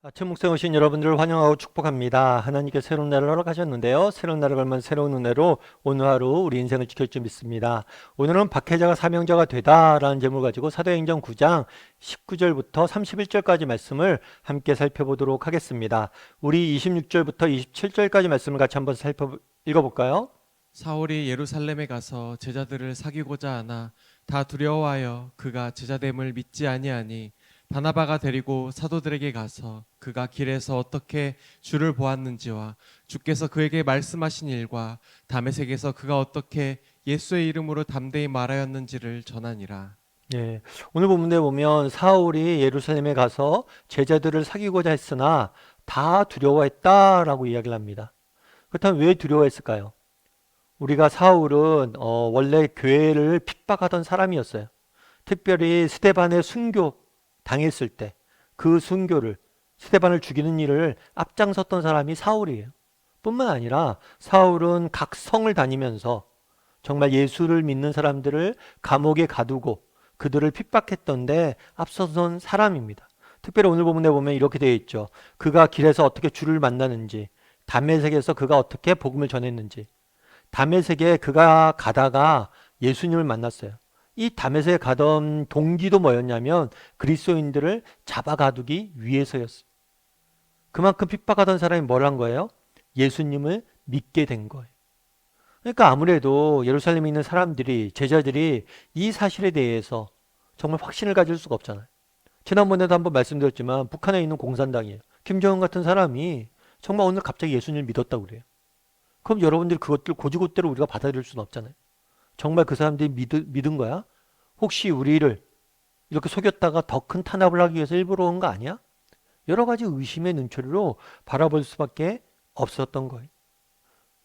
아침 묵상에 오신 여러분들을 환영하고 축복합니다. 하나님께 새로운 날을 허락하셨는데요. 새로운 날을 걸면 새로운 은혜로 오늘 하루 우리 인생을 지킬 줄 믿습니다. 오늘은 박해자가 사명자가 되다라는 제목을 가지고 사도행전 9장 19절부터 31절까지 말씀을 함께 살펴보도록 하겠습니다. 우리 26절부터 27절까지 말씀을 같이 한번 읽어볼까요? 사울이 예루살렘에 가서 제자들을 사귀고자 하나 다 두려워하여 그가 제자됨을 믿지 아니하니 바나바가 데리고 사도들에게 가서 그가 길에서 어떻게 주를 보았는지와 주께서 그에게 말씀하신 일과 다메섹에서 그가 어떻게 예수의 이름으로 담대히 말하였는지를 전하니라. 예, 오늘 본문에 보면 사울이 예루살렘에 가서 제자들을 사귀고자 했으나 다 두려워했다라고 이야기를 합니다. 그렇다면 왜 두려워했을까요? 우리가 사울은 원래 교회를 핍박하던 사람이었어요. 특별히 스데반의 순교 당했을 때 그 순교를 스데반을 죽이는 일을 앞장섰던 사람이 사울이에요. 뿐만 아니라 사울은 각 성을 다니면서 정말 예수를 믿는 사람들을 감옥에 가두고 그들을 핍박했던데 앞서선 사람입니다. 특별히 오늘 본문에 보면 이렇게 되어 있죠. 그가 길에서 어떻게 주를 만나는지, 다메섹에서 그가 어떻게 복음을 전했는지. 다메섹에 그가 가다가 예수님을 만났어요. 이 다메섹에 가던 동기도 뭐였냐면 그리스도인들을 잡아 가두기 위해서였어요. 그만큼 핍박하던 사람이 뭘 한 거예요? 예수님을 믿게 된 거예요. 그러니까 아무래도 예루살렘에 있는 사람들이, 제자들이 이 사실에 대해서 정말 확신을 가질 수가 없잖아요. 지난번에도 한번 말씀드렸지만 북한에 있는 공산당이에요. 김정은 같은 사람이 정말 오늘 갑자기 예수님을 믿었다고 그래요. 그럼 여러분들이 그것들 고지고대로 우리가 받아들일 수는 없잖아요. 정말 그 사람들이 믿은 거야? 혹시 우리를 이렇게 속였다가 더 큰 탄압을 하기 위해서 일부러 온 거 아니야? 여러 가지 의심의 눈초리로 바라볼 수밖에 없었던 거예요.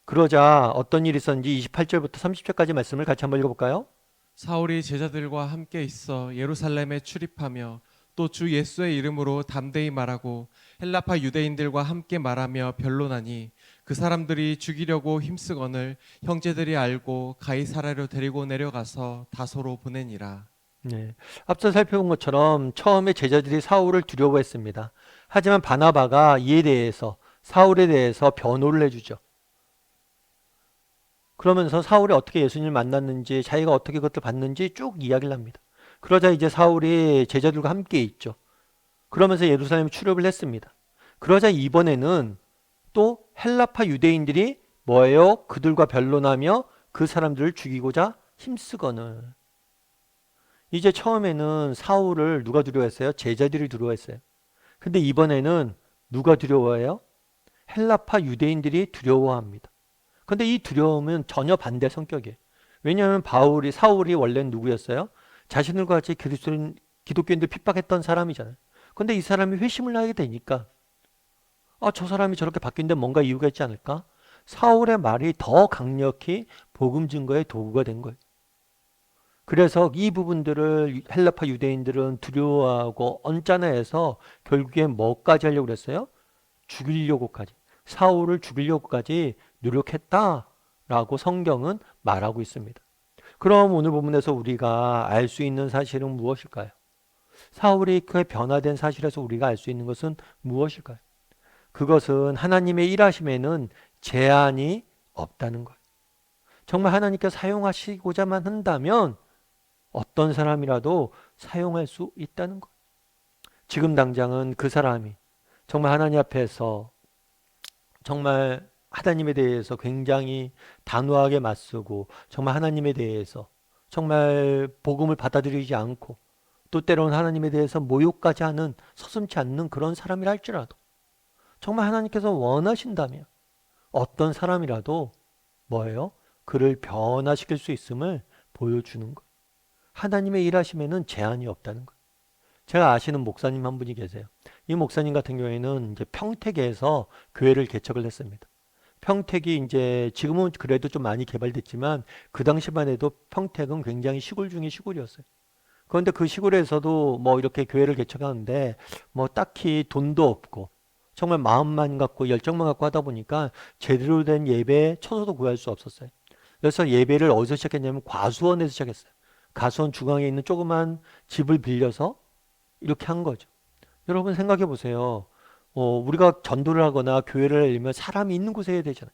그러자 어떤 일이 있었는지 28절부터 30절까지 말씀을 같이 한번 읽어볼까요? 사울이 제자들과 함께 있어 예루살렘에 출입하며 또 주 예수의 이름으로 담대히 말하고 헬라파 유대인들과 함께 말하며 변론하니 그 사람들이 죽이려고 힘쓰거늘 형제들이 알고 가이사랴로 데리고 내려가서 다소로 보내니라. 네. 앞서 살펴본 것처럼 처음에 제자들이 사울을 두려워했습니다. 하지만 바나바가 이에 대해서 사울에 대해서 변호를 해주죠. 그러면서 사울이 어떻게 예수님을 만났는지 자기가 어떻게 그것을 봤는지 쭉 이야기를 합니다. 그러자 이제 사울이 제자들과 함께 있죠. 그러면서 예루살렘에 출입을 했습니다. 그러자 이번에는 또 헬라파 유대인들이 뭐예요? 그들과 변론하며 그 사람들을 죽이고자 힘쓰거늘. 이제 처음에는 사울을 누가 두려워했어요? 제자들이 두려워했어요. 근데 이번에는 누가 두려워해요? 헬라파 유대인들이 두려워합니다. 근데 이 두려움은 전혀 반대 성격이에요. 왜냐하면 사울이 원래는 누구였어요? 자신들과 같이 기독교인들 핍박했던 사람이잖아요. 근데 이 사람이 회심을 하게 되니까 저 사람이 저렇게 바뀐데 뭔가 이유가 있지 않을까? 사울의 말이 더 강력히 복음 증거의 도구가 된 거예요. 그래서 이 부분들을 헬라파 유대인들은 두려워하고 언짢아해서 결국에 뭐까지 하려고 그랬어요? 죽이려고까지. 사울을 죽이려고까지 노력했다라고 성경은 말하고 있습니다. 그럼 오늘 본문에서 우리가 알 수 있는 사실은 무엇일까요? 사울이 그 변화된 사실에서 우리가 알 수 있는 것은 무엇일까요? 그것은 하나님의 일하심에는 제한이 없다는 거예요. 정말 하나님께서 사용하시고자만 한다면 어떤 사람이라도 사용할 수 있다는 거예요. 지금 당장은 그 사람이 정말 하나님 앞에서 정말 하나님에 대해서 굉장히 단호하게 맞서고 정말 하나님에 대해서 정말 복음을 받아들이지 않고 또 때로는 하나님에 대해서 모욕까지 하는 서슴지 않는 그런 사람이라 할지라도 정말 하나님께서 원하신다면 어떤 사람이라도 뭐예요? 그를 변화시킬 수 있음을 보여주는 것. 하나님의 일하심에는 제한이 없다는 것. 제가 아시는 목사님 한 분이 계세요. 이 목사님 같은 경우에는 이제 평택에서 교회를 개척을 했습니다. 평택이 이제 지금은 그래도 좀 많이 개발됐지만 그 당시만 해도 평택은 굉장히 시골 중에 시골이었어요. 그런데 그 시골에서도 뭐 이렇게 교회를 개척하는데 뭐 딱히 돈도 없고 정말 마음만 갖고 열정만 갖고 하다 보니까 제대로 된 예배 처소도 구할 수 없었어요. 그래서 예배를 어디서 시작했냐면 과수원에서 시작했어요. 과수원 중앙에 있는 조그만 집을 빌려서 이렇게 한 거죠. 여러분 생각해 보세요. 우리가 전도를 하거나 교회를 하려면 사람이 있는 곳에 해야 되잖아요.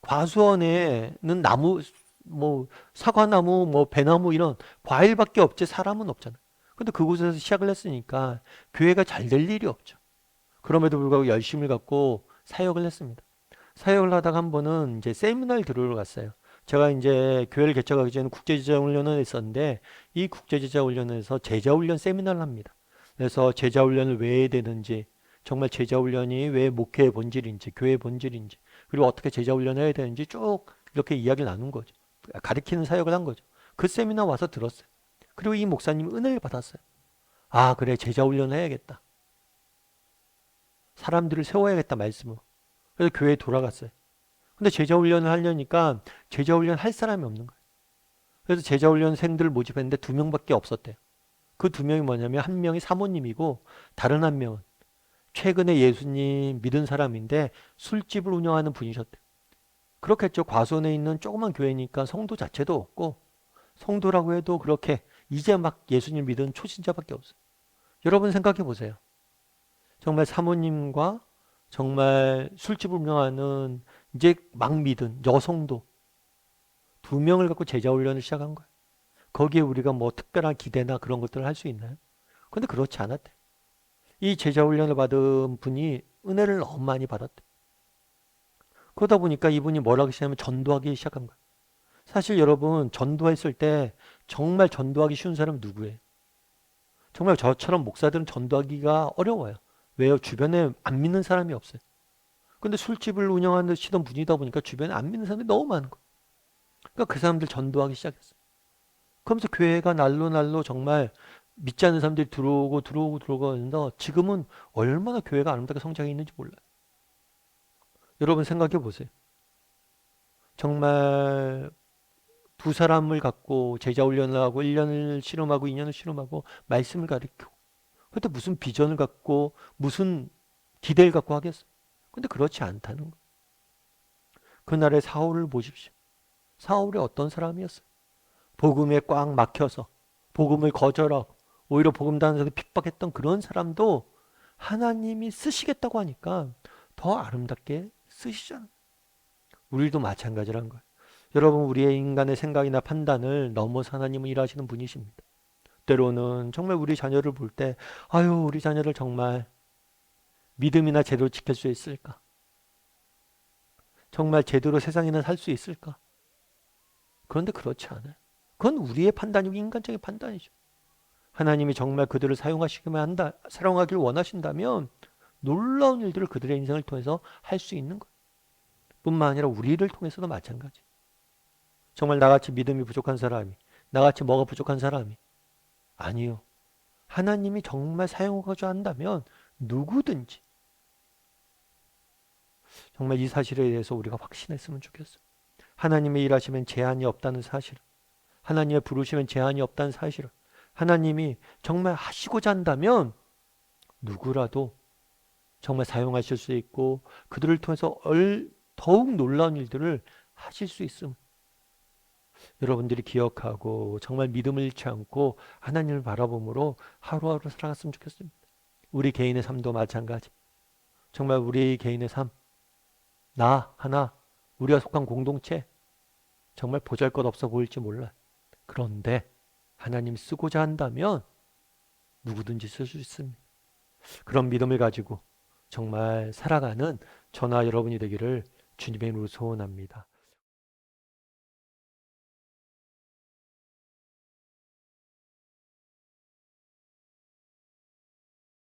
과수원에는 나무, 뭐 사과나무, 뭐 배나무 이런 과일밖에 없지 사람은 없잖아요. 근데 그곳에서 시작을 했으니까 교회가 잘 될 일이 없죠. 그럼에도 불구하고 열심을 갖고 사역을 했습니다. 사역을 하다가 한 번은 이제 세미나를 들으러 갔어요. 제가 이제 교회를 개척하기 전에 국제제자훈련을 했었는데 이 국제제자훈련에서 제자훈련 세미나를 합니다. 그래서 제자훈련을 왜 해야 되는지, 정말 제자훈련이 왜 목회의 본질인지, 교회의 본질인지, 그리고 어떻게 제자훈련을 해야 되는지 쭉 이렇게 이야기를 나눈 거죠. 가르치는 사역을 한 거죠. 그 세미나 와서 들었어요. 그리고 이 목사님 은혜를 받았어요. 아, 그래, 제자훈련을 해야겠다. 사람들을 세워야겠다 말씀으로. 그래서 교회에 돌아갔어요. 근데 제자훈련을 하려니까 제자훈련 할 사람이 없는 거예요. 그래서 제자훈련생들을 모집했는데 2명밖에 없었대요. 그 2명이 뭐냐면 한 명이 사모님이고 다른 한 명은 최근에 예수님 믿은 사람인데 술집을 운영하는 분이셨대요. 그렇겠죠. 과수원에 있는 조그만 교회니까 성도 자체도 없고 성도라고 해도 그렇게 이제 막 예수님 믿은 초신자밖에 없어요. 여러분 생각해 보세요. 정말 사모님과 정말 술집을 운영하는 이제 막 믿은 여성도 2명을 갖고 제자 훈련을 시작한 거예요. 거기에 우리가 뭐 특별한 기대나 그런 것들을 할 수 있나요? 근데 그렇지 않았대. 이 제자 훈련을 받은 분이 은혜를 너무 많이 받았대. 그러다 보니까 이분이 뭘 하기 시작하면 전도하기 시작한 거예요. 사실 여러분 전도했을 때 정말 전도하기 쉬운 사람은 누구예요? 정말 저처럼 목사들은 전도하기가 어려워요. 왜요? 주변에 안 믿는 사람이 없어요. 근데 술집을 운영하시던 분이다 보니까 주변에 안 믿는 사람이 너무 많은 거예요. 그러니까 그 사람들 전도하기 시작했어요. 그러면서 교회가 날로 날로 정말 믿지 않는 사람들이 들어오고 하면서 지금은 얼마나 교회가 아름답게 성장해 있는지 몰라요. 여러분 생각해 보세요. 정말 2사람을 갖고 제자 훈련을 하고 1년을 실험하고 2년을 실험하고 말씀을 가르치고 그때 무슨 비전을 갖고 무슨 기대를 갖고 하겠어요. 근데 그렇지 않다는 거예요. 그날의 사울을 보십시오. 사울이 어떤 사람이었어요? 복음에 꽉 막혀서 복음을 거절하고 오히려 복음 단에서 핍박했던 그런 사람도 하나님이 쓰시겠다고 하니까 더 아름답게 쓰시잖아요. 우리도 마찬가지란 거예요. 여러분 우리의 인간의 생각이나 판단을 넘어서 하나님은 일하시는 분이십니다. 때로는 정말 우리 자녀를 볼 때 아유 우리 자녀를 정말 믿음이나 제대로 지킬 수 있을까? 정말 제대로 세상에는 살 수 있을까? 그런데 그렇지 않아요. 그건 우리의 판단이고 인간적인 판단이죠. 하나님이 정말 그들을 사용하길 원하신다면 놀라운 일들을 그들의 인생을 통해서 할 수 있는 것. 뿐만 아니라 우리를 통해서도 마찬가지. 정말 나같이 믿음이 부족한 사람이, 나같이 뭐가 부족한 사람이 아니요. 하나님이 정말 사용하고자 한다면 누구든지 정말 이 사실에 대해서 우리가 확신했으면 좋겠어요. 하나님의 일하시면 제한이 없다는 사실을, 하나님의 부르시면 제한이 없다는 사실을, 하나님이 정말 하시고자 한다면 누구라도 정말 사용하실 수 있고 그들을 통해서 더욱 놀라운 일들을 하실 수 있음. 여러분들이 기억하고 정말 믿음을 잃지 않고 하나님을 바라봄으로 하루하루 살아갔으면 좋겠습니다. 우리 개인의 삶도 마찬가지. 정말 우리 개인의 삶, 나 하나, 우리가 속한 공동체 정말 보잘것없어 보일지 몰라요. 그런데 하나님이 쓰고자 한다면 누구든지 쓸 수 있습니다. 그런 믿음을 가지고 정말 살아가는 저나 여러분이 되기를 주님의 이름으로 소원합니다.